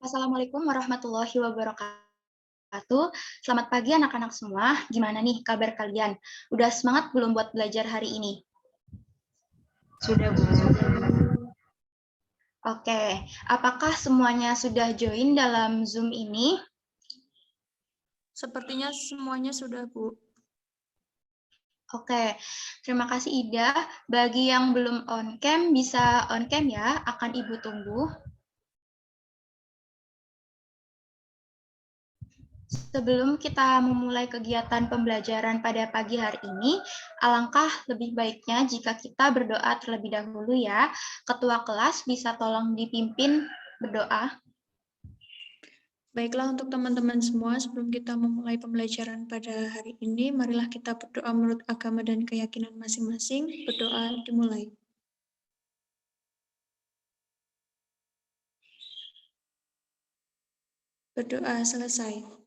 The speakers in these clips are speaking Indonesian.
Assalamualaikum warahmatullahi wabarakatuh. Selamat pagi anak-anak semua. Gimana nih kabar kalian? Udah semangat belum buat belajar hari ini? Sudah, Bu. Oke, apakah semuanya sudah join dalam Zoom ini? Sepertinya semuanya sudah, Bu. Oke, terima kasih Ida. Bagi yang belum on cam, bisa on cam ya, akan Ibu tunggu. Sebelum kita memulai kegiatan pembelajaran pada pagi hari ini, alangkah lebih baiknya jika kita berdoa terlebih dahulu ya. Ketua kelas bisa tolong dipimpin berdoa. Baiklah untuk teman-teman semua, sebelum kita memulai pembelajaran pada hari ini, marilah kita berdoa menurut agama dan keyakinan masing-masing. Berdoa dimulai. Berdoa selesai.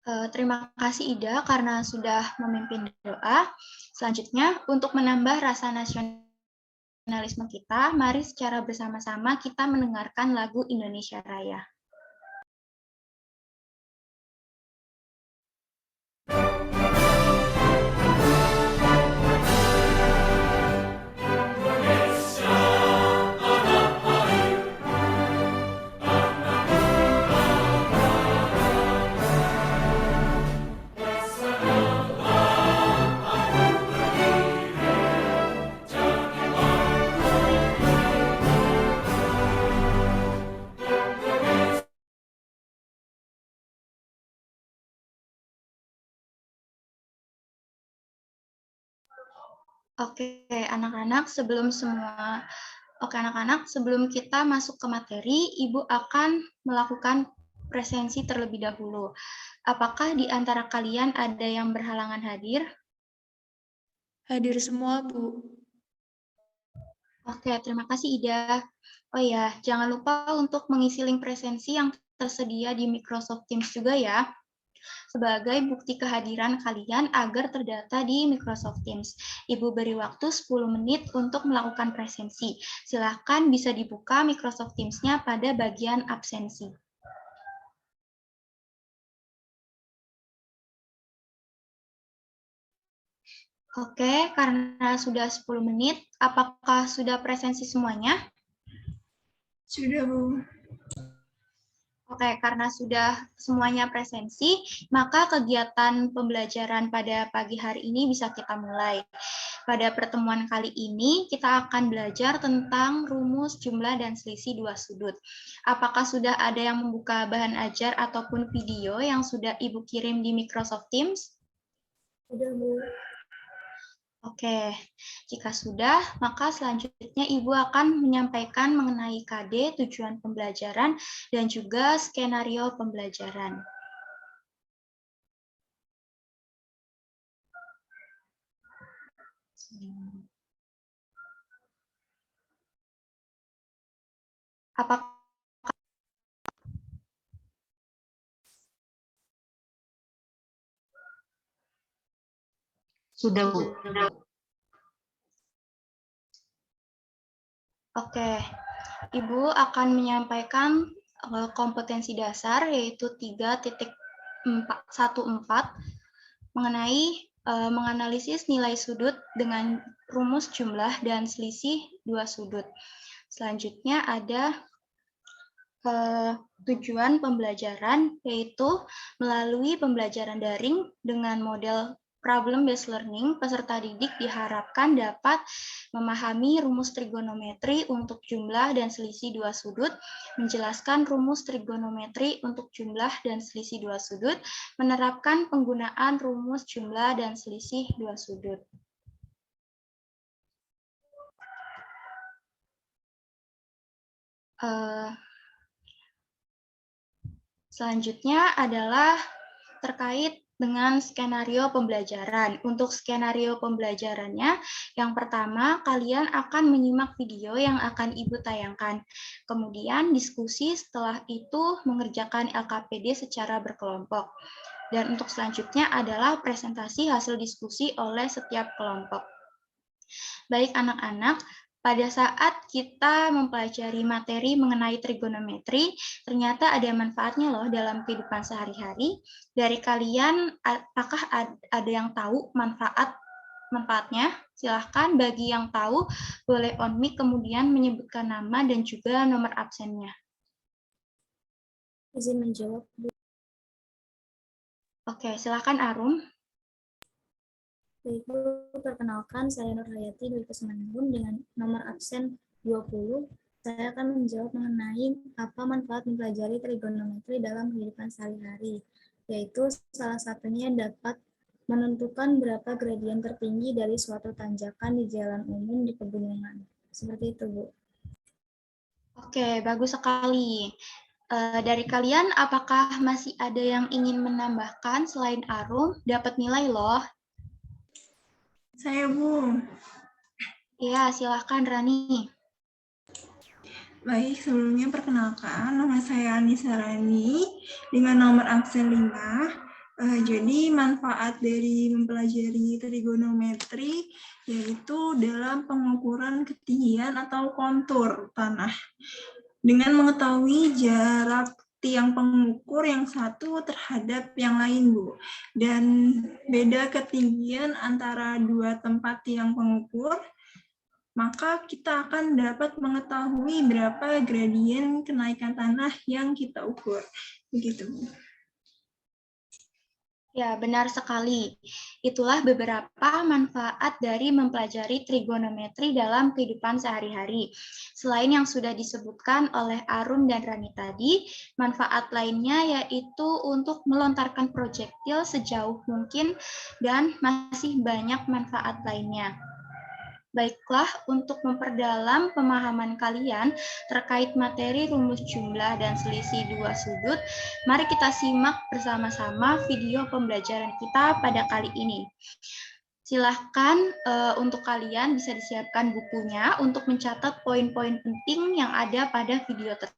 Terima kasih Ida karena sudah memimpin doa. Selanjutnya, untuk menambah rasa nasionalisme kita, mari secara bersama-sama kita mendengarkan lagu Indonesia Raya. Oke, anak-anak, sebelum kita masuk ke materi, Ibu akan melakukan presensi terlebih dahulu. Apakah di antara kalian ada yang berhalangan hadir? Hadir semua, Bu. Oke, terima kasih Ida. Oh ya, jangan lupa untuk mengisi link presensi yang tersedia di Microsoft Teams juga ya, sebagai bukti kehadiran kalian agar terdata di Microsoft Teams. Ibu beri waktu 10 menit untuk melakukan presensi. Silakan bisa dibuka Microsoft Teams-nya pada bagian absensi. Oke, karena sudah 10 menit, apakah sudah presensi semuanya? Sudah, Bu. Oke, karena sudah semuanya presensi, maka kegiatan pembelajaran pada pagi hari ini bisa kita mulai. Pada pertemuan kali ini, kita akan belajar tentang rumus jumlah dan selisih dua sudut. Apakah sudah ada yang membuka bahan ajar ataupun video yang sudah Ibu kirim di Microsoft Teams? Sudah, Bu. Oke, jika sudah, maka selanjutnya Ibu akan menyampaikan mengenai KD, tujuan pembelajaran, dan juga skenario pembelajaran. Apakah Sudah, Bu. Oke, Ibu akan menyampaikan kompetensi dasar yaitu 3.14 mengenai menganalisis nilai sudut dengan rumus jumlah dan selisih dua sudut. Selanjutnya ada tujuan pembelajaran yaitu melalui pembelajaran daring dengan model problem-based learning, peserta didik diharapkan dapat memahami rumus trigonometri untuk jumlah dan selisih dua sudut, menjelaskan rumus trigonometri untuk jumlah dan selisih dua sudut, menerapkan penggunaan rumus jumlah dan selisih dua sudut. Selanjutnya adalah terkait dengan skenario pembelajaran. Untuk skenario pembelajarannya, yang pertama kalian akan menyimak video yang akan Ibu tayangkan. Kemudian diskusi, setelah itu mengerjakan LKPD secara berkelompok. Dan untuk selanjutnya adalah presentasi hasil diskusi oleh setiap kelompok. Baik anak-anak, pada saat kita mempelajari materi mengenai trigonometri, ternyata ada manfaatnya loh dalam kehidupan sehari-hari. Dari kalian, apakah ada yang tahu manfaatnya? Silahkan bagi yang tahu, boleh on mic kemudian menyebutkan nama dan juga nomor absennya. Izin menjawab. Oke, silahkan Arum. Baik, Bu, perkenalkan saya Nur Hayati dari Kesemanapun dengan nomor absen 20. Saya akan menjawab mengenai apa manfaat mempelajari trigonometri dalam kehidupan sehari-hari, yaitu salah satunya dapat menentukan berapa gradien tertinggi dari suatu tanjakan di jalan umum di pegunungan. Seperti itu, Bu. Oke, bagus sekali. Dari kalian, apakah masih ada yang ingin menambahkan selain Arum? Dapat nilai loh. Saya, Bu. Iya, silahkan Rani. Baik, sebelumnya perkenalkan, nama saya Anissa Rani dengan nomor absen 5. Jadi manfaat dari mempelajari trigonometri yaitu dalam pengukuran ketinggian atau kontur tanah. Dengan mengetahui jarak tiang pengukur yang satu terhadap yang lain, Bu. Dan beda ketinggian antara dua tempat tiang pengukur, maka kita akan dapat mengetahui berapa gradien kenaikan tanah yang kita ukur. Begitu. Ya, benar sekali. Itulah beberapa manfaat dari mempelajari trigonometri dalam kehidupan sehari-hari. Selain yang sudah disebutkan oleh Arun dan Rani tadi, manfaat lainnya yaitu untuk melontarkan proyektil sejauh mungkin dan masih banyak manfaat lainnya. Baiklah, untuk memperdalam pemahaman kalian terkait materi rumus jumlah dan selisih dua sudut, mari kita simak bersama-sama video pembelajaran kita pada kali ini. Silahkan untuk kalian bisa disiapkan bukunya untuk mencatat poin-poin penting yang ada pada video tersebut.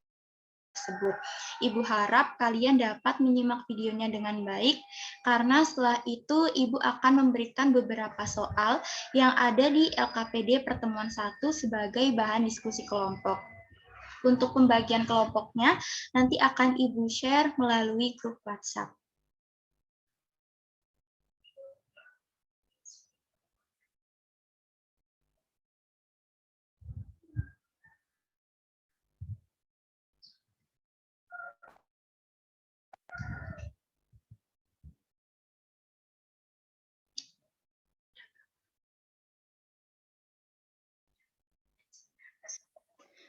Ibu harap kalian dapat menyimak videonya dengan baik, karena setelah itu Ibu akan memberikan beberapa soal yang ada di LKPD pertemuan 1 sebagai bahan diskusi kelompok. Untuk pembagian kelompoknya, nanti akan Ibu share melalui grup WhatsApp.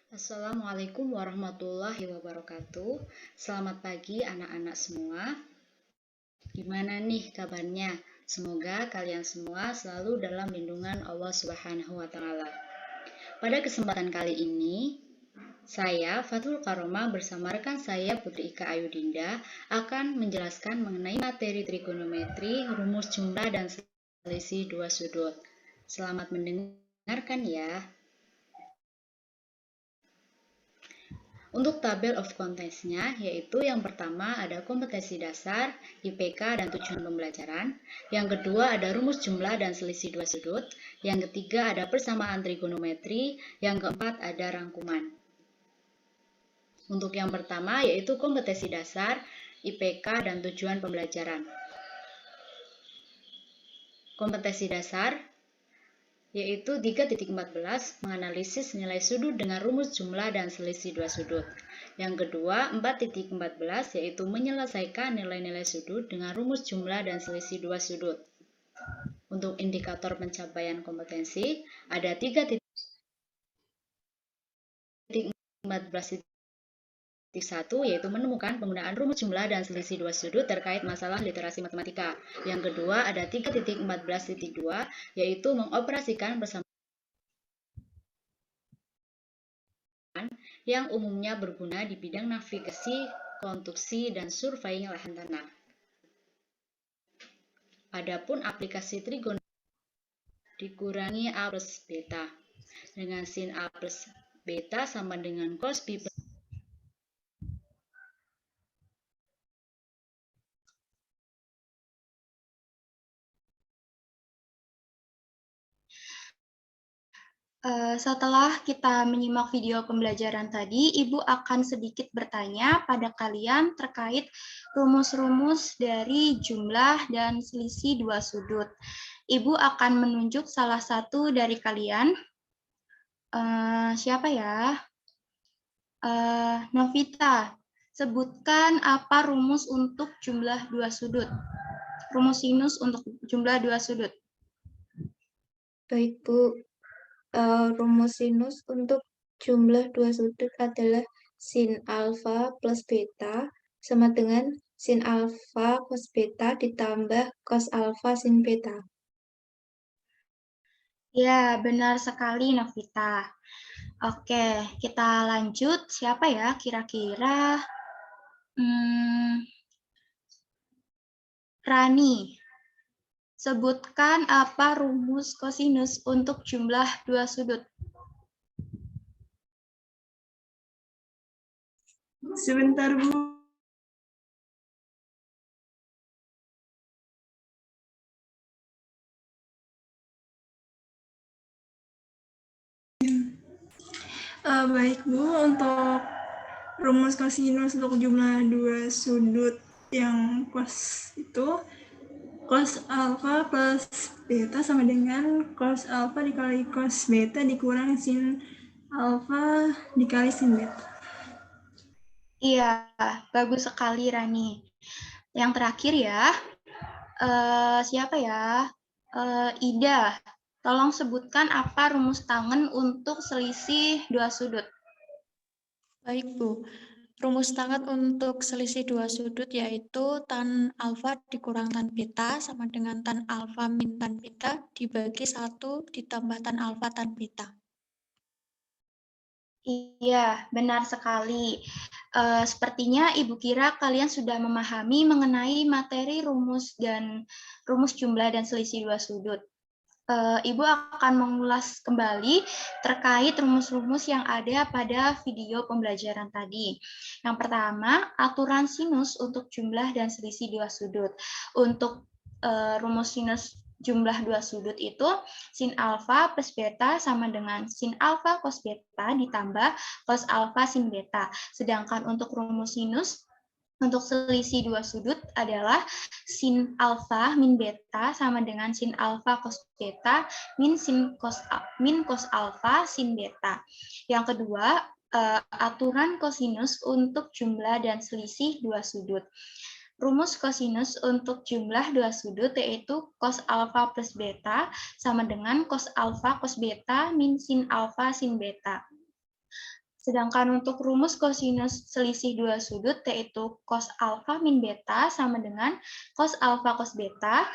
Assalamualaikum warahmatullahi wabarakatuh. Selamat pagi anak-anak semua. Gimana nih kabarnya? Semoga kalian semua selalu dalam lindungan Allah Subhanahu wa taala. Pada kesempatan kali ini, saya Fathul Karoma bersama rekan saya Putri Ika Ayudinda akan menjelaskan mengenai materi trigonometri, rumus jumlah dan selisih dua sudut. Selamat mendengarkan ya. Untuk tabel of contents-nya, yaitu yang pertama ada kompetensi dasar, IPK, dan tujuan pembelajaran. Yang kedua ada rumus jumlah dan selisih dua sudut. Yang ketiga ada persamaan trigonometri. Yang keempat ada rangkuman. Untuk yang pertama yaitu kompetensi dasar, IPK, dan tujuan pembelajaran. Kompetensi dasar yaitu 3.14 menganalisis nilai sudut dengan rumus jumlah dan selisih dua sudut. Yang kedua 4.14 yaitu menyelesaikan nilai-nilai sudut dengan rumus jumlah dan selisih dua sudut. Untuk indikator pencapaian kompetensi ada 3.14.1 yaitu menemukan penggunaan rumus jumlah dan selisih dua sudut terkait masalah literasi matematika. Yang kedua ada 3.14.2 yaitu mengoperasikan persamaan yang umumnya berguna di bidang navigasi, konstruksi, dan survei lahan tanah. Adapun aplikasi trigonometri dikurangi A plus beta dengan sin A plus beta sama dengan cos B plus Setelah kita menyimak video pembelajaran tadi, Ibu akan sedikit bertanya pada kalian terkait rumus-rumus dari jumlah dan selisih dua sudut. Ibu akan menunjuk salah satu dari kalian. Siapa ya? Novita, sebutkan apa rumus untuk jumlah dua sudut. Rumus sinus untuk jumlah dua sudut. Baik, Bu. Rumus sinus untuk jumlah dua sudut adalah sin alfa plus beta sama dengan sin alfa cos beta ditambah cos alfa sin beta. Ya, benar sekali, Novita. Oke, kita lanjut. Siapa ya kira-kira? Rani, sebutkan apa rumus kosinus untuk jumlah dua sudut. Sebentar, Bu. Baik, Bu. Untuk rumus kosinus untuk jumlah dua sudut yang cos itu, cos alfa plus beta sama dengan cos alfa dikali cos beta dikurang sin alfa dikali sin beta. Iya, bagus sekali Rani. Yang terakhir ya, siapa ya? Ida, tolong sebutkan apa rumus tangen untuk selisih dua sudut. Baik, Bu. Rumus tangen untuk selisih dua sudut yaitu tan alfa dikurang tan beta sama dengan tan alfa min tan beta dibagi 1 ditambah tan alfa tan beta. Iya, benar sekali. Sepertinya Ibu kira kalian sudah memahami mengenai materi rumus jumlah dan selisih dua sudut. Ibu akan mengulas kembali terkait rumus-rumus yang ada pada video pembelajaran tadi. Yang pertama, aturan sinus untuk jumlah dan selisih dua sudut. Untuk rumus sinus jumlah dua sudut itu sin alfa plus beta sama dengan sin alfa cos beta ditambah cos alfa sin beta. Sedangkan untuk rumus sinus untuk selisih dua sudut adalah sin alfa min beta sama dengan sin alfa cos beta min cos alfa sin beta. Yang kedua, aturan kosinus untuk jumlah dan selisih dua sudut. Rumus kosinus untuk jumlah dua sudut yaitu cos alfa plus beta sama dengan cos alfa cos beta min sin alfa sin beta. Sedangkan untuk rumus kosinus selisih dua sudut yaitu cos alfa min beta sama dengan cos alfa cos beta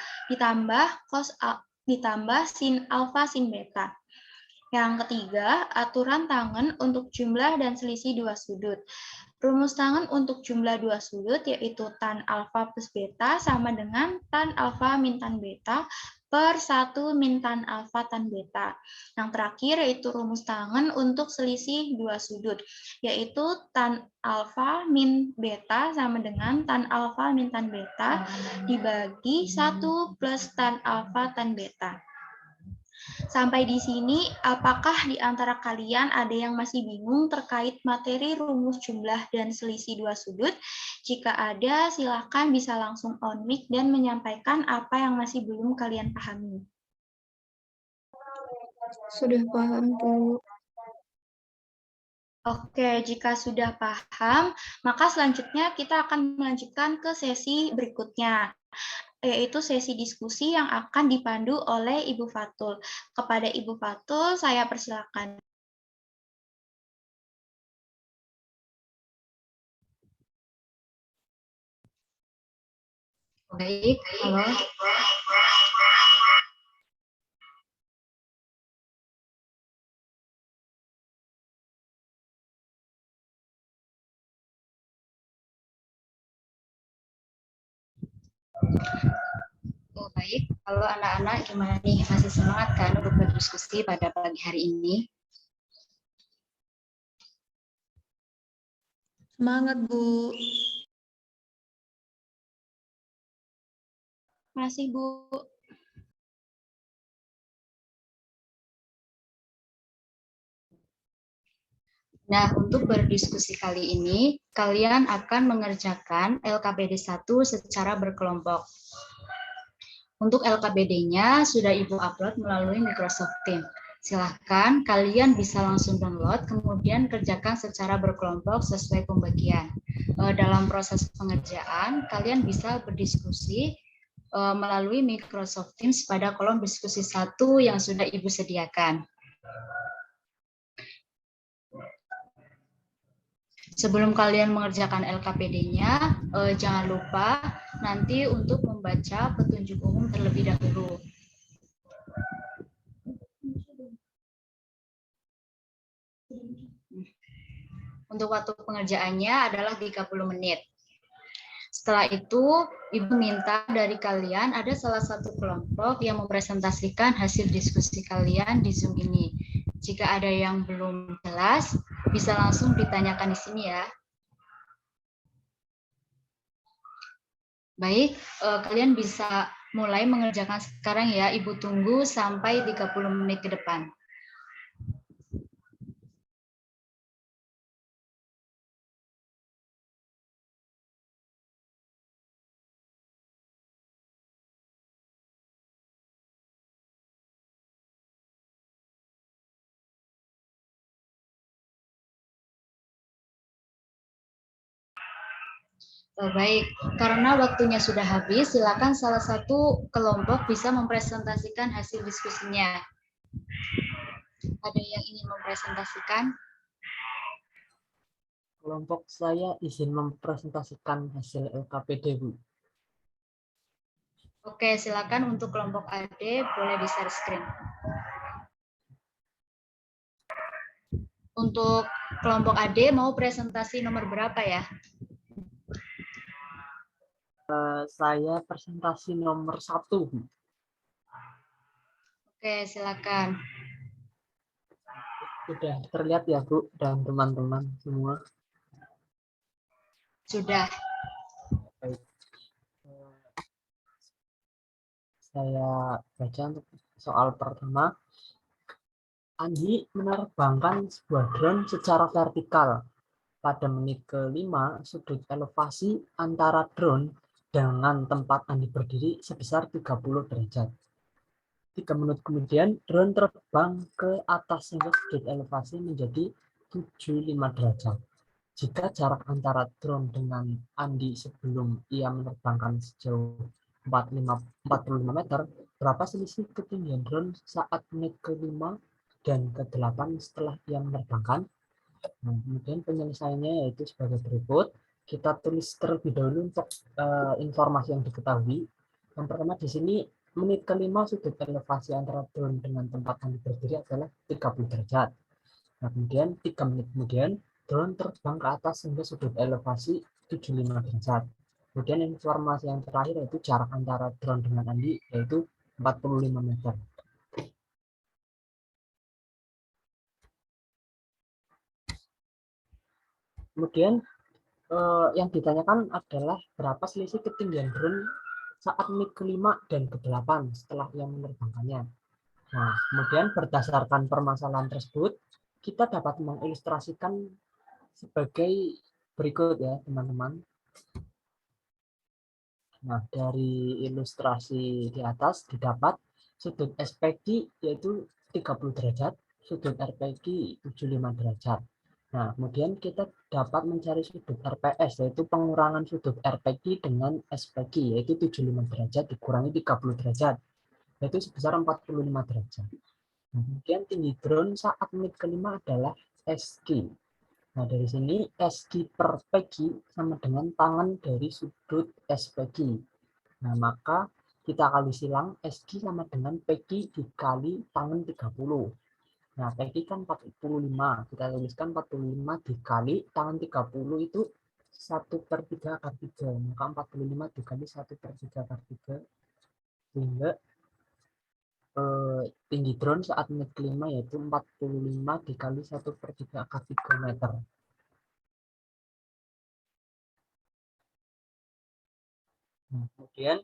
ditambah sin alfa sin beta. Yang ketiga, aturan tangen untuk jumlah dan selisih dua sudut. Rumus tangen untuk jumlah dua sudut yaitu tan alfa plus beta sama dengan tan alfa min tan beta per 1 min tan alfa tan beta. Yang terakhir yaitu rumus tangen untuk selisih dua sudut, yaitu tan alfa min beta sama dengan tan alfa min tan beta dibagi 1 plus tan alfa tan beta. Sampai di sini, apakah di antara kalian ada yang masih bingung terkait materi rumus jumlah dan selisih dua sudut? Jika ada, silakan bisa langsung on mic dan menyampaikan apa yang masih belum kalian pahami. Sudah paham, Bu. Oke, jika sudah paham, maka selanjutnya kita akan melanjutkan ke sesi berikutnya, yaitu sesi diskusi yang akan dipandu oleh Ibu Fatul. Kepada Ibu Fatul, saya persilakan. Baik, halo. Oh, baik. Halo anak-anak, gimana nih? Masih semangat kan untuk berdiskusi pada pagi hari ini? Semangat, Bu. Masih, Bu. Nah, untuk berdiskusi kali ini, kalian akan mengerjakan LKPD 1 secara berkelompok. Untuk LKPD-nya sudah Ibu upload melalui Microsoft Teams. Silahkan kalian bisa langsung download, kemudian kerjakan secara berkelompok sesuai pembagian. Dalam proses pengerjaan, kalian bisa berdiskusi melalui Microsoft Teams pada kolom diskusi 1 yang sudah Ibu sediakan. Sebelum kalian mengerjakan LKPD-nya, jangan lupa nanti untuk membaca petunjuk umum terlebih dahulu. Untuk waktu pengerjaannya adalah 30 menit. Setelah itu, Ibu minta dari kalian ada salah satu kelompok yang mempresentasikan hasil diskusi kalian di Zoom ini. Jika ada yang belum jelas, bisa langsung ditanyakan di sini ya. Baik, kalian bisa mulai mengerjakan sekarang ya. Ibu tunggu sampai 30 menit ke depan. Baik, karena waktunya sudah habis, silakan salah satu kelompok bisa mempresentasikan hasil diskusinya. Ada yang ingin mempresentasikan? Kelompok saya izin mempresentasikan hasil LKPD, Bu. Oke, silakan untuk kelompok AD boleh di-share screen. Untuk kelompok AD mau presentasi nomor berapa ya? Saya presentasi nomor 1, Bu. Oke, silakan. Sudah terlihat ya, Bu, dan teman-teman semua? Sudah. Baik. Saya baca untuk soal pertama. Andi menerbangkan sebuah drone secara vertikal. Pada menit ke-5, sudut elevasi antara drone dengan tempat Andi berdiri sebesar 30 derajat. 3 menit kemudian, drone terbang ke atas sehingga sudut elevasi menjadi 75 derajat. Jika jarak antara drone dengan Andi sebelum ia menerbangkan sejauh 45 meter, berapa selisih ketinggian drone saat menit ke-5 dan ke-8 setelah ia menerbangkan? Nah, kemudian penyelesaiannya yaitu sebagai berikut. Kita tulis terlebih dahulu untuk informasi yang diketahui. Yang pertama di sini menit ke-5 sudut elevasi antara drone dengan tempat Anda berdiri adalah 30 derajat. Nah, kemudian 3 menit kemudian drone terbang ke atas sehingga sudut elevasi 75 derajat. Kemudian informasi yang terakhir yaitu jarak antara drone dengan Andi yaitu 45 meter. Kemudian yang ditanyakan adalah berapa selisih ketinggian drone saat menit ke-5 dan ke-8 setelah ia menerbangkannya. Nah, kemudian berdasarkan permasalahan tersebut, kita dapat mengilustrasikan sebagai berikut ya, teman-teman. Nah, dari ilustrasi di atas didapat sudut SPG yaitu 30 derajat, sudut RPG 75 derajat. Nah, kemudian kita dapat mencari sudut RPS, yaitu pengurangan sudut RPG dengan SPG, yaitu 75 derajat dikurangi 30 derajat, yaitu sebesar 45 derajat. Nah, kemudian tinggi drone saat menit ke-5 adalah SG. Nah, dari sini SG per PG sama dengan tangan dari sudut SPG. Nah, maka kita kali silang SG sama dengan PG dikali tangan 30. Nah, PG kan 45, kita tuliskan 45 dikali tangan 30 itu 1/3 akar 3, maka 45 dikali 1/3 akar 3, sehingga tinggi drone saat menit ke-5 yaitu 45 dikali 1/3 akar 3 meter. Nah, kemudian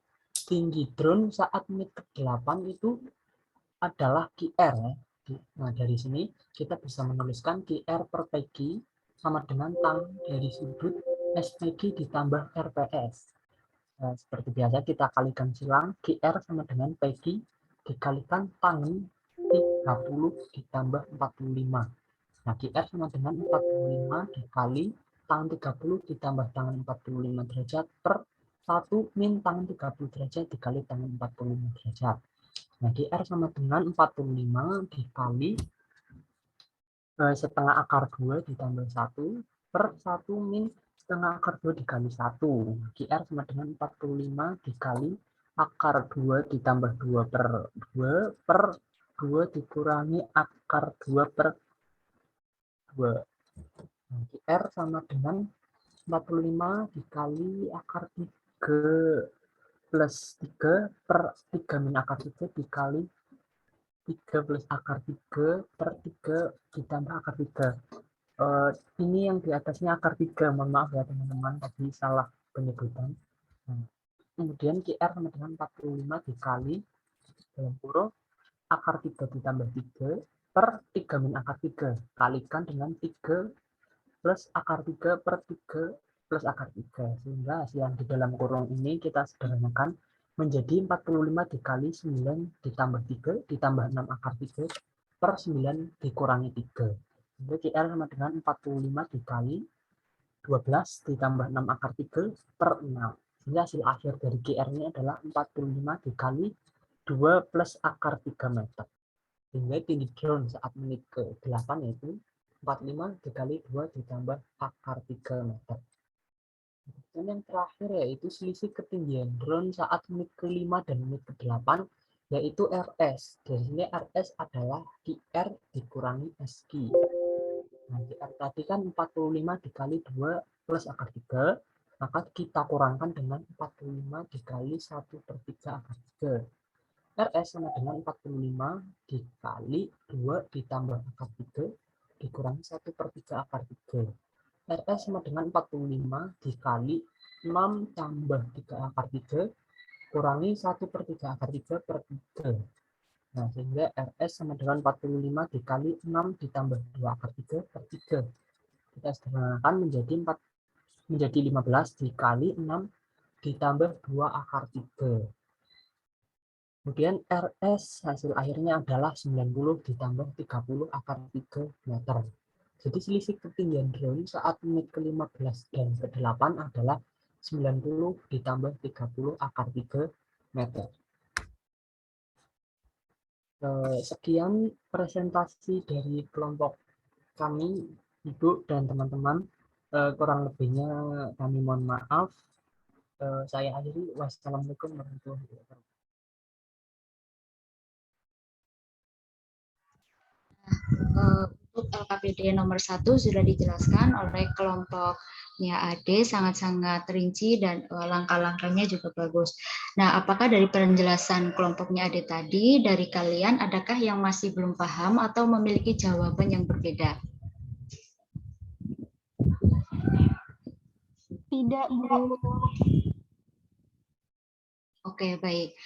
tinggi drone saat menit ke-8 itu adalah QR ya. Nah, dari sini kita bisa menuliskan QR per PG sama dengan tang dari sudut SPG ditambah RPS. Nah, seperti biasa kita kalikan silang, QR sama dengan PG dikalikan tangen 30 ditambah 45. Nah, QR sama dengan 45 dikali tangan 30 ditambah tangan 45 derajat per 1 min tangan 30 derajat dikali tangan 45 derajat. Nah, QR sama dengan 45 dikali setengah akar 2 ditambah 1 per 1 min setengah akar 2 dikali 1. QR sama dengan 45 dikali akar 2 ditambah 2 per 2 per 2 dikurangi akar 2 per 2. Nah, QR sama dengan 45 dikali akar 3 plus 3 per 3 min akar 3 dikali 3 plus akar 3 per 3 ditambah akar 3. Ini yang di atasnya akar 3, mohon maaf ya teman-teman, tadi salah penyebutan. Nah, kemudian QR sama dengan 45 dikali dalam kurung akar 3 ditambah 3 per 3 min akar 3, kalikan dengan 3 plus akar 3 per 3 plus akar 3, sehingga hasil yang di dalam kurung ini kita sederhanakan menjadi 45 dikali 9 ditambah 3 ditambah 6 akar 3 per 9 dikurangi 3. Jadi QR sama dengan 45 dikali 12 ditambah 6 akar 3 per 6. Sehingga hasil akhir dari QR ini adalah 45 dikali 2 plus akar 3 meter. Sehingga tinggi drone saat menit ke-8 yaitu 45 dikali 2 ditambah akar 3 meter. Dan yang terakhir yaitu selisih ketinggian drone saat menit ke-5 dan menit ke-8 yaitu RS. Dari sini RS adalah QR dikurangi SQ. Nah, QR tadi kan 45 dikali 2 plus akar 3, maka kita kurangkan dengan 45 dikali 1 per 3 akar 3. RS sama dengan 45 dikali 2 ditambah akar 3 dikurangi 1 per 3 akar 3. RS sama dengan 45 dikali 6 tambah 3 akar 3 kurangi 1 per 3 akar 3 per 3. Nah, sehingga RS sama dengan 45 dikali 6 ditambah 2 akar 3 per 3. Kita sederhanakan menjadi 15 dikali 6 ditambah 2 akar 3. Kemudian RS hasil akhirnya adalah 90 ditambah 30 akar 3 meter. Jadi selisih ketinggian drone saat menit ke-15 dan ke-8 adalah 90 ditambah 30 akar 3 meter. Sekian presentasi dari kelompok kami, Ibu dan teman-teman. Kurang lebihnya kami mohon maaf. Saya akhiri. Wassalamualaikum warahmatullahi wabarakatuh. Untuk LKPD nomor 1 sudah dijelaskan oleh kelompoknya AD, sangat-sangat rinci dan langkah-langkahnya juga bagus. Nah, apakah dari penjelasan kelompoknya AD tadi, dari kalian adakah yang masih belum paham atau memiliki jawaban yang berbeda? Tidak, Bu. Oke, baik.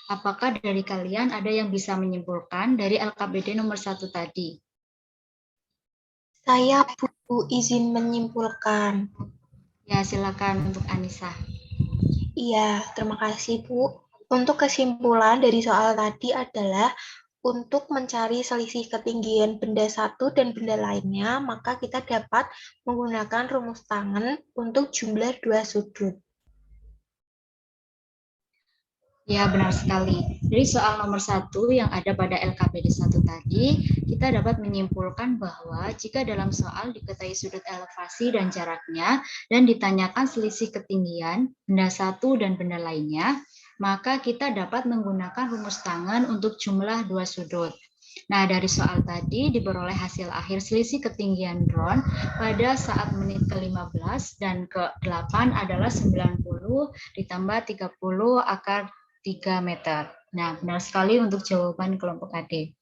Apakah dari kalian ada yang bisa menyimpulkan dari LKPD nomor 1 tadi? Saya, Bu, izin menyimpulkan. Ya, silakan untuk Anissa. Iya, terima kasih, Bu. Untuk kesimpulan dari soal tadi adalah untuk mencari selisih ketinggian benda satu dan benda lainnya, maka kita dapat menggunakan rumus tangen untuk jumlah dua sudut. Ya, benar sekali. Dari soal nomor 1 yang ada pada LKPD 1 tadi, kita dapat menyimpulkan bahwa jika dalam soal diketahui sudut elevasi dan jaraknya, dan ditanyakan selisih ketinggian benda satu dan benda lainnya, maka kita dapat menggunakan rumus tangen untuk jumlah dua sudut. Nah, dari soal tadi diperoleh hasil akhir selisih ketinggian drone pada saat menit ke-15 dan ke-8 adalah 90 ditambah 30 akar 3 meter. Nah, benar sekali untuk jawaban kelompok AD.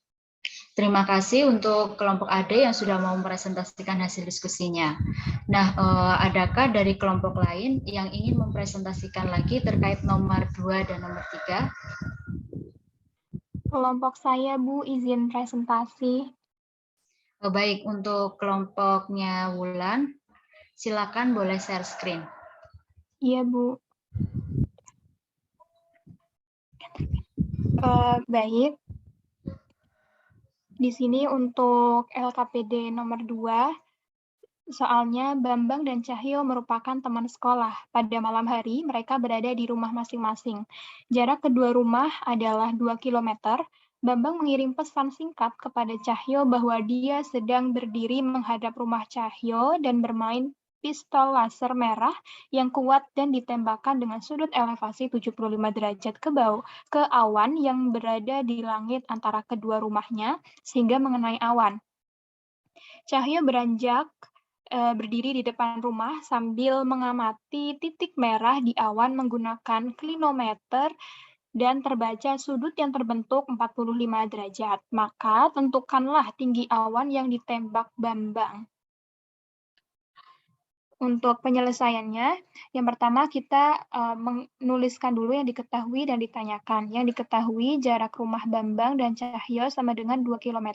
Terima kasih untuk kelompok AD yang sudah mau mempresentasikan hasil diskusinya. Nah, adakah dari kelompok lain yang ingin mempresentasikan lagi terkait nomor 2 dan nomor 3? Kelompok saya, Bu, izin presentasi. Oh, baik, untuk kelompoknya Wulan, silakan boleh share screen. Iya, Bu. Baik. Di sini untuk LKPD nomor 2, soalnya Bambang dan Cahyo merupakan teman sekolah. Pada malam hari, mereka berada di rumah masing-masing. Jarak kedua rumah adalah 2 km. Bambang mengirim pesan singkat kepada Cahyo bahwa dia sedang berdiri menghadap rumah Cahyo dan bermain pistol laser merah yang kuat dan ditembakkan dengan sudut elevasi 75 derajat ke awan yang berada di langit antara kedua rumahnya sehingga mengenai awan. Cahyo beranjak berdiri di depan rumah sambil mengamati titik merah di awan menggunakan klinometer dan terbaca sudut yang terbentuk 45 derajat. Maka tentukanlah tinggi awan yang ditembak Bambang. Untuk penyelesaiannya, yang pertama kita menuliskan dulu yang diketahui dan ditanyakan. Yang diketahui jarak rumah Bambang dan Cahyo sama dengan 2 km,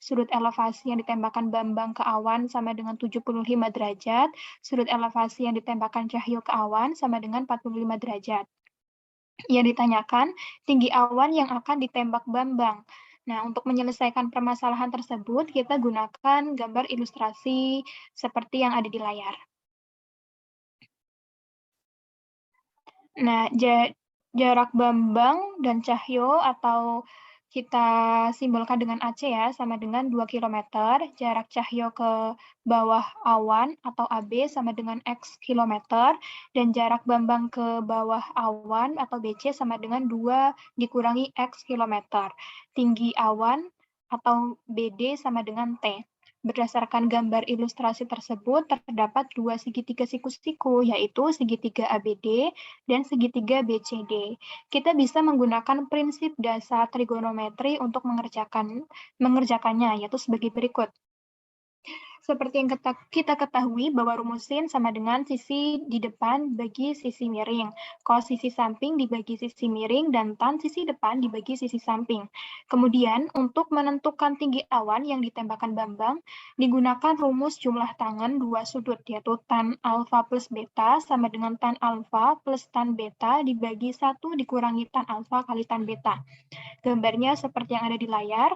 sudut elevasi yang ditembakkan Bambang ke awan sama dengan 75 derajat, sudut elevasi yang ditembakkan Cahyo ke awan sama dengan 45 derajat. Yang ditanyakan, tinggi awan yang akan ditembak Bambang. Nah, untuk menyelesaikan permasalahan tersebut, kita gunakan gambar ilustrasi seperti yang ada di layar. Nah, jarak Bambang dan Cahyo atau kita simbolkan dengan AC ya, sama dengan 2 km. Jarak Cahyo ke bawah awan atau AB sama dengan X kilometer. Dan jarak Bambang ke bawah awan atau BC sama dengan 2 dikurangi X kilometer. Tinggi awan atau BD sama dengan T. Berdasarkan gambar ilustrasi tersebut, terdapat dua segitiga siku-siku, yaitu segitiga ABD dan segitiga BCD. Kita bisa menggunakan prinsip dasar trigonometri untuk mengerjakannya, yaitu sebagai berikut. Seperti yang kita ketahui bahwa rumus sin sama dengan sisi di depan bagi sisi miring, cos sisi samping dibagi sisi miring, dan tan sisi depan dibagi sisi samping. Kemudian, untuk menentukan tinggi awan yang ditembakkan Bambang, digunakan rumus jumlah tangan dua sudut, yaitu tan alfa plus beta sama dengan tan alfa plus tan beta dibagi 1 dikurangi tan alfa kali tan beta. Gambarnya seperti yang ada di layar.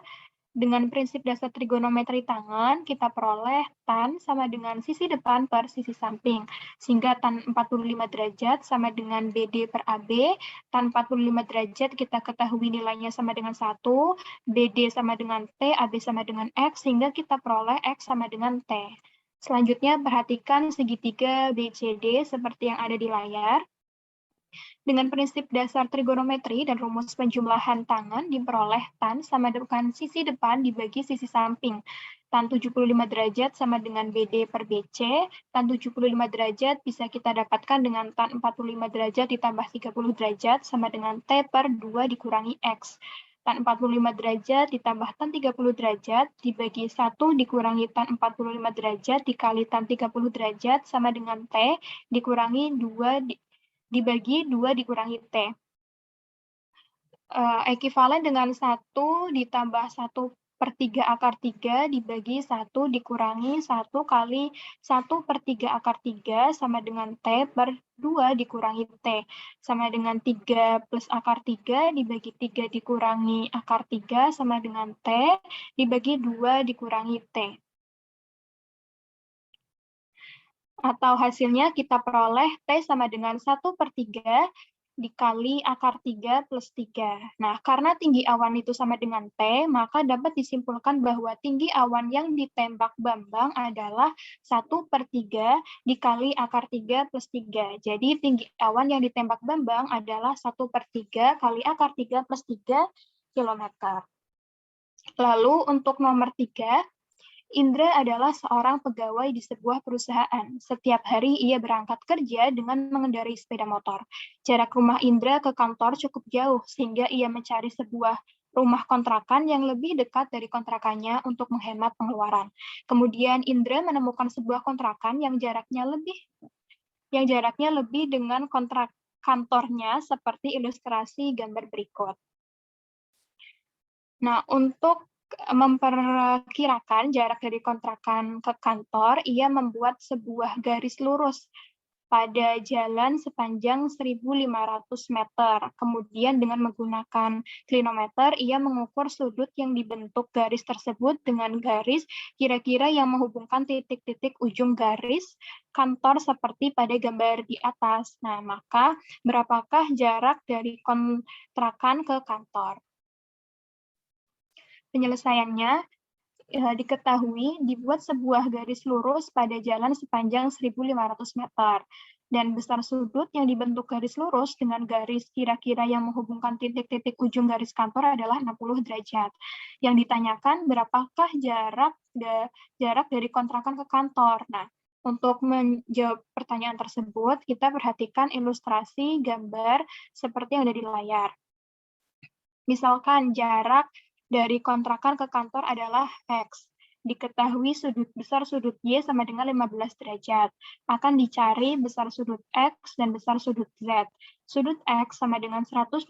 Dengan prinsip dasar trigonometri tangan, kita peroleh tan sama dengan sisi depan per sisi samping. Sehingga tan 45 derajat sama dengan BD per AB. Tan 45 derajat kita ketahui nilainya sama dengan 1, BD sama dengan T, AB sama dengan X, sehingga kita peroleh X sama dengan T. Selanjutnya, perhatikan segitiga BCD seperti yang ada di layar. Dengan prinsip dasar trigonometri dan rumus penjumlahan tangan diperoleh tan sama dengan sisi depan dibagi sisi samping. Tan 75 derajat sama dengan BD per BC. Tan 75 derajat bisa kita dapatkan dengan tan 45 derajat ditambah 30 derajat sama dengan T per 2 dikurangi X. Tan 45 derajat ditambah tan 30 derajat dibagi 1 dikurangi tan 45 derajat dikali tan 30 derajat sama dengan T dikurangi 2 dibagi 2 dikurangi T. Ekivalen dengan 1 ditambah 1/3 akar 3 dibagi 1 dikurangi 1 kali 1/3 akar 3 sama dengan T per 2 dikurangi T. Sama dengan 3 plus akar 3 dibagi 3 dikurangi akar 3 sama dengan T dibagi 2 dikurangi T. Atau hasilnya kita peroleh T sama dengan 1/3 dikali akar 3 plus 3. Nah, karena tinggi awan itu sama dengan T, maka dapat disimpulkan bahwa tinggi awan yang ditembak Bambang adalah 1/3 dikali akar 3 plus 3. Jadi, tinggi awan yang ditembak Bambang adalah 1/3 kali akar 3 plus 3 km. Lalu, untuk nomor 3, Indra adalah seorang pegawai di sebuah perusahaan. Setiap hari ia berangkat kerja dengan mengendarai sepeda motor. Jarak rumah Indra ke kantor cukup jauh, sehingga ia mencari sebuah rumah kontrakan yang lebih dekat dari kontrakannya untuk menghemat pengeluaran. Kemudian Indra menemukan sebuah kontrakan yang jaraknya lebih dengan kontrak kantornya seperti ilustrasi gambar berikut. Nah, untuk memperkirakan jarak dari kontrakan ke kantor, ia membuat sebuah garis lurus pada jalan sepanjang 1.500 meter. Kemudian dengan menggunakan klinometer, ia mengukur sudut yang dibentuk garis tersebut dengan garis kira-kira yang menghubungkan titik-titik ujung garis kantor seperti pada gambar di atas. Nah, maka berapakah jarak dari kontrakan ke kantor? Penyelesaiannya diketahui dibuat sebuah garis lurus pada jalan sepanjang 1.500 meter. Dan besar sudut yang dibentuk garis lurus dengan garis kira-kira yang menghubungkan titik-titik ujung garis kantor adalah 60 derajat. Yang ditanyakan berapakah jarak dari kontrakan ke kantor. Nah, untuk menjawab pertanyaan tersebut, kita perhatikan ilustrasi gambar seperti yang ada di layar. Misalkan jarak dari kontrakan ke kantor adalah X. Diketahui besar sudut Y sama dengan 15 derajat. Akan dicari besar sudut X dan besar sudut Z. Sudut X sama dengan 180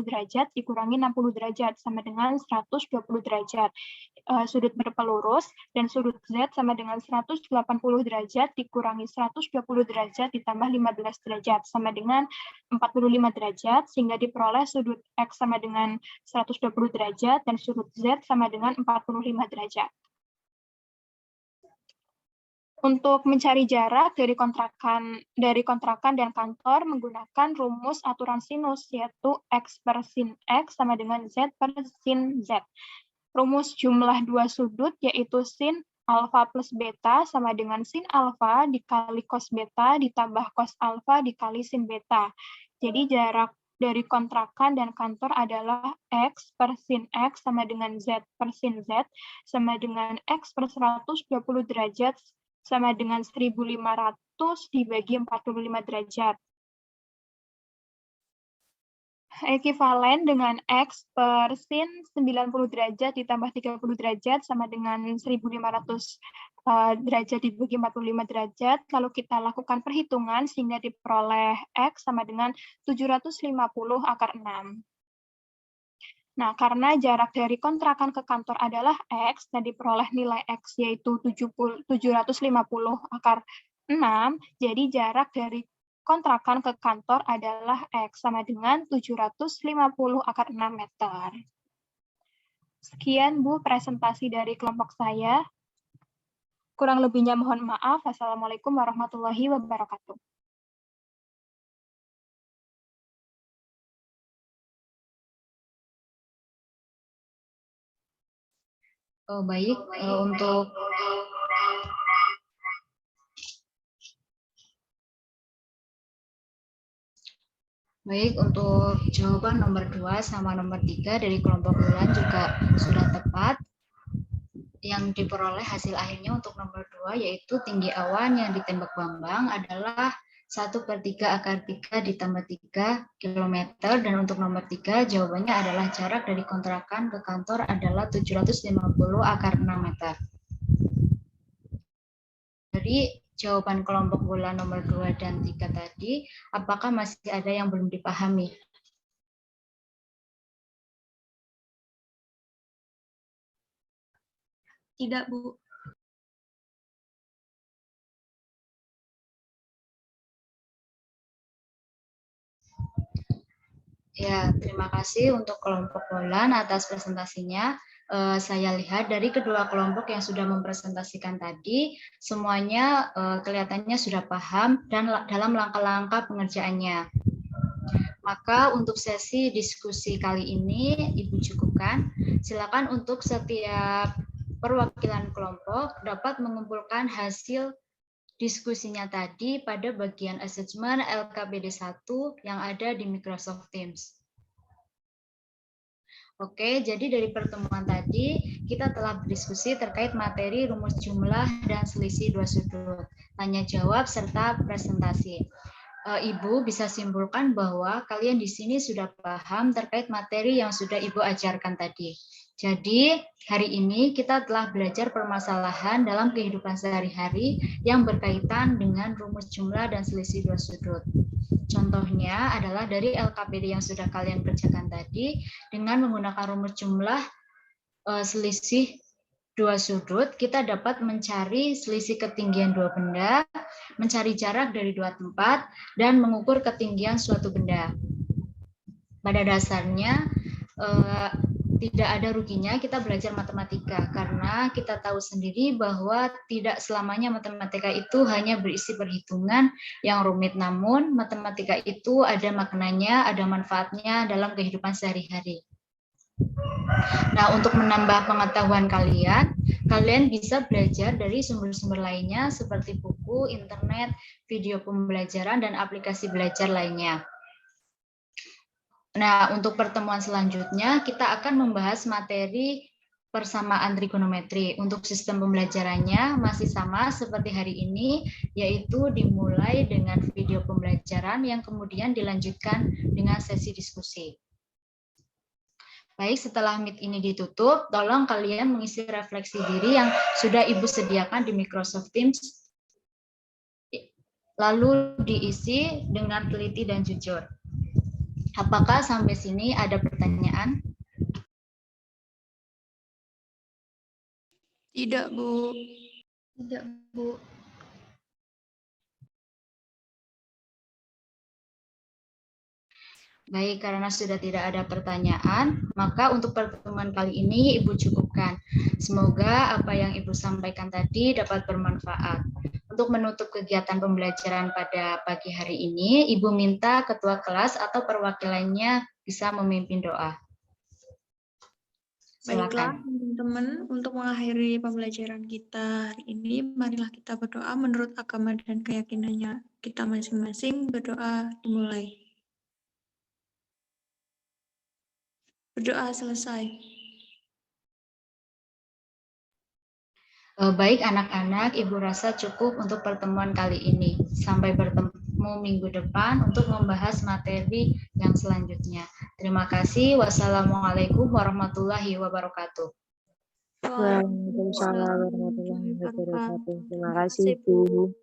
derajat dikurangi 60 derajat sama dengan 120 derajat. Sudut berpelurus dan sudut Z sama dengan 180 derajat dikurangi 120 derajat ditambah 15 derajat sama dengan 45 derajat, sehingga diperoleh sudut X sama dengan 120 derajat dan sudut Z sama dengan 45 derajat. Untuk mencari jarak dari kontrakan dan kantor menggunakan rumus aturan sinus, yaitu X per sin X sama dengan Z per sin Z. Rumus jumlah dua sudut yaitu sin alfa plus beta sama dengan sin alfa dikali cos beta ditambah cos alfa dikali sin beta. Jadi jarak dari kontrakan dan kantor adalah X per sin X sama dengan Z per sin Z sama dengan X per 120 derajat sama dengan 1.500 dibagi 45 derajat. Ekivalen dengan X per sin 90 derajat ditambah 30 derajat sama dengan 1.500 derajat dibagi 45 derajat. Lalu kita lakukan perhitungan sehingga diperoleh X sama dengan 750 akar 6. Nah, karena jarak dari kontrakan ke kantor adalah X dan diperoleh nilai X yaitu 750 akar 6, jadi jarak dari kontrakan ke kantor adalah X sama dengan 750 akar 6 meter. Sekian Bu presentasi dari kelompok saya. Kurang lebihnya mohon maaf. Wassalamualaikum warahmatullahi wabarakatuh. Baik, untuk jawaban nomor 2 sama nomor 3 dari kelompok bulan juga sudah tepat. Yang diperoleh hasil akhirnya untuk nomor 2 yaitu tinggi awan yang ditembak Bambang adalah 1/3 akar 3 ditambah 3 km, dan untuk nomor 3 jawabannya adalah jarak dari kontrakan ke kantor adalah 750 akar 6 meter. Dari jawaban kelompok bulan nomor 2 dan 3 tadi, apakah masih ada yang belum dipahami? Tidak, Bu. Ya, terima kasih untuk kelompok bulan atas presentasinya. Saya lihat dari kedua kelompok yang sudah mempresentasikan tadi, semuanya kelihatannya sudah paham dan dalam langkah-langkah pengerjaannya. Maka untuk sesi diskusi kali ini Ibu cukupkan. Silakan untuk setiap perwakilan kelompok dapat mengumpulkan hasil diskusinya tadi pada bagian asesmen LKPD 1 yang ada di Microsoft Teams. Oke, jadi dari pertemuan tadi kita telah berdiskusi terkait materi rumus jumlah dan selisih dua sudut, tanya jawab serta presentasi. Ibu bisa simpulkan bahwa kalian di sini sudah paham terkait materi yang sudah Ibu ajarkan tadi. Jadi, hari ini kita telah belajar permasalahan dalam kehidupan sehari-hari yang berkaitan dengan rumus jumlah dan selisih dua sudut. Contohnya adalah dari LKPD yang sudah kalian kerjakan tadi, dengan menggunakan rumus jumlah selisih dua sudut, kita dapat mencari selisih ketinggian dua benda, mencari jarak dari dua tempat, dan mengukur ketinggian suatu benda. Pada dasarnya, tidak ada ruginya kita belajar matematika, karena kita tahu sendiri bahwa tidak selamanya matematika itu hanya berisi perhitungan yang rumit, namun matematika itu ada maknanya, ada manfaatnya dalam kehidupan sehari-hari. Nah, untuk menambah pengetahuan kalian bisa belajar dari sumber-sumber lainnya seperti buku, internet, video pembelajaran, dan aplikasi belajar lainnya. Nah, untuk pertemuan selanjutnya, kita akan membahas materi persamaan trigonometri. Untuk sistem pembelajarannya masih sama seperti hari ini, yaitu dimulai dengan video pembelajaran yang kemudian dilanjutkan dengan sesi diskusi. Baik, setelah Meet ini ditutup, tolong kalian mengisi refleksi diri yang sudah Ibu sediakan di Microsoft Teams, lalu diisi dengan teliti dan jujur. Apakah sampai sini ada pertanyaan? Tidak, Bu. Tidak, Bu. Baik, karena sudah tidak ada pertanyaan, maka untuk pertemuan kali ini Ibu cukupkan. Semoga apa yang Ibu sampaikan tadi dapat bermanfaat. Untuk menutup kegiatan pembelajaran pada pagi hari ini, Ibu minta ketua kelas atau perwakilannya bisa memimpin doa. Baiklah, Silakan. teman-teman, untuk mengakhiri pembelajaran kita hari ini, marilah kita berdoa menurut agama dan keyakinannya kita masing-masing. Berdoa dimulai. Berdoa selesai. Baik anak-anak, Ibu rasa cukup untuk pertemuan kali ini. Sampai bertemu minggu depan untuk membahas materi yang selanjutnya. Terima kasih. Wassalamualaikum warahmatullahi wabarakatuh. Waalaikumsalam warahmatullahi wabarakatuh. Terima kasih, Bu.